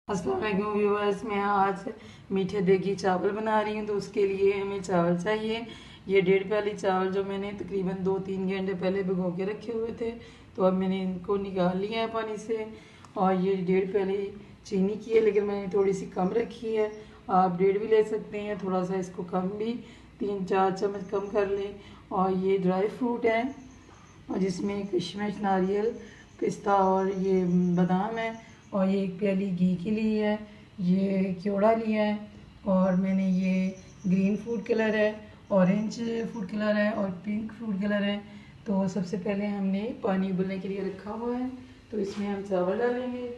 अस्सलाम वालेकुम व्यूअर्स, मैं आज मीठे देगी चावल बना रही हूँ। तो उसके लिए हमें चावल चाहिए। ये 1.5 प्याली चावल जो मैंने तकरीबन 2-3 घंटे पहले भिगो के रखे हुए थे, तो अब मैंने इनको निकाल लिया है पानी से। और ये 1.5 प्याली चीनी की है, लेकिन मैंने थोड़ी सी कम रखी है। आप 1.5 भी ले सकते हैं, थोड़ा सा इसको कम भी 3-4 चम्मच कम कर लें। और ये ड्राई फ्रूट है, और जिसमें किशमिश, नारियल, पिस्ता और ये बादाम है। और ये 1 प्याली घी की ली है, ये क्योड़ा लिया है। और मैंने ये ग्रीन फूड कलर है, ऑरेंज फूड कलर है और पिंक फूड कलर है। तो सबसे पहले हमने पानी उबलने के लिए रखा हुआ है, तो इसमें हम चावल डालेंगे।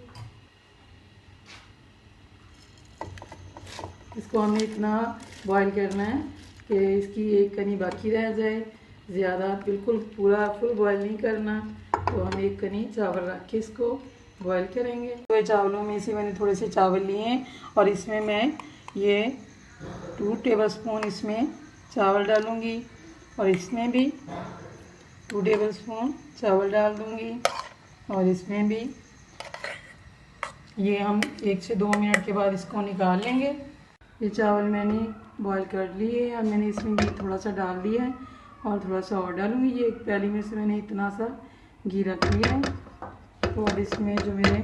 इसको हमने इतना बॉईल करना है कि इसकी एक कनी बाकी रह जाए, ज़्यादा बिल्कुल पूरा फुल बॉईल नहीं करना। तो हम एक कनी चावल रख के इसको बॉईल करेंगे। तो चावलों में से मैंने थोड़े से चावल लिए हैं, और इसमें मैं ये 2 टेबलस्पून इसमें चावल डालूँगी, और इसमें भी 2 टेबलस्पून चावल डाल दूँगी, और इसमें भी ये हम 1 से 2 मिनट के बाद इसको निकाल लेंगे। ये चावल मैंने बॉईल कर लिए और मैंने इसमें घी थोड़ा सा डाल दिया है, और थोड़ा सा और डालूँगी। ये 1 प्याली में से मैंने इतना सा घी रख लिया है। तो अब इसमें जो मेरे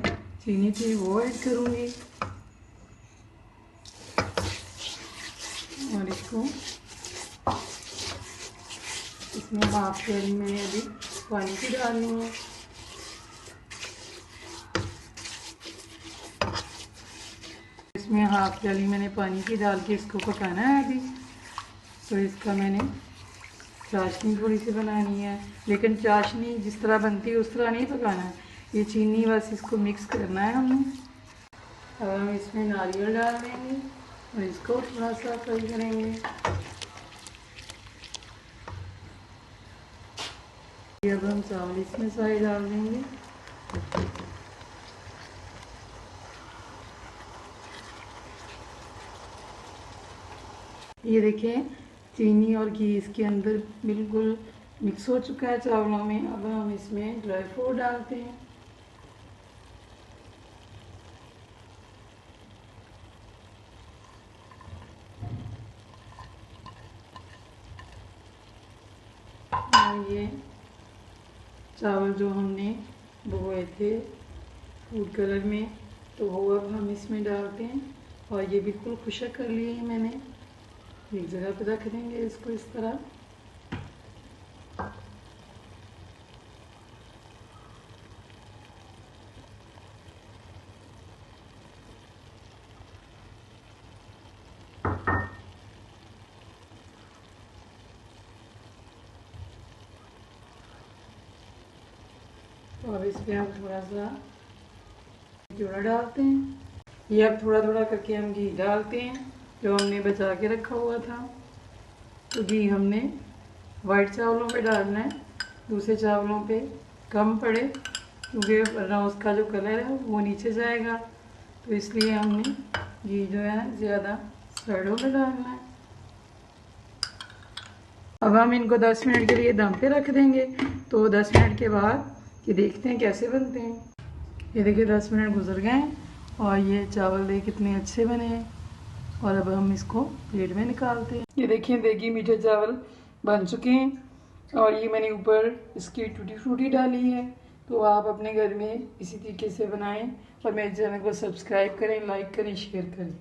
चीनी थी वो ऐड करूँगी, और इसको इसमें 1/2 प्याली मैंने अभी पानी की डालनी है। इसमें 1/2 प्याली मैंने पानी की डाल के इसको पकाना है अभी। तो इसका मैंने चाशनी थोड़ी सी बनानी है, लेकिन चाशनी जिस तरह बनती है उस तरह नहीं पकाना है। ये चीनी बस इसको मिक्स करना है हमने। अब हम इसमें नारियल डाल देंगे और इसको थोड़ा सा फ्राई करेंगे। अब हम चावल इसमें सारे डाल देंगे। ये देखें, चीनी और घी इसके अंदर बिल्कुल मिक्स हो चुका है चावलों में। अब हम इसमें ड्राई फ्रूट डालते हैं। और ये चावल जो हमने भिगोए थे फूड कलर में, तो वो अब हम इसमें डालते हैं। और ये बिल्कुल खुशक कर लिए हैं मैंने। एक जगह पे रख देंगे इसको इस तरह। तो अब इस पर हम थोड़ा सा क्योड़ा डालते हैं। ये अब थोड़ा थोड़ा करके हम घी डालते हैं जो हमने बचा के रखा हुआ था। तो घी हमने वाइट चावलों पे डालना है, दूसरे चावलों पे कम पड़े, क्योंकि वरना उसका जो कलर है वो नीचे जाएगा। तो इसलिए हमने घी जो है ज़्यादा साइडों पे डालना है। अब हम इनको 10 मिनट के लिए दम पे रख देंगे। तो 10 मिनट के बाद ये देखते हैं कैसे बनते हैं। ये देखिए 10 मिनट गुजर गए हैं, और ये चावल देख कितने अच्छे बने हैं। और अब हम इसको प्लेट में निकालते हैं। ये देखिए देगी मीठे चावल बन चुके हैं, और ये मैंने ऊपर इसकी टूटी फ्रूटी डाली है। तो आप अपने घर में इसी तरीके से बनाएं, और मेरे चैनल को सब्सक्राइब करें, लाइक करें, शेयर करें।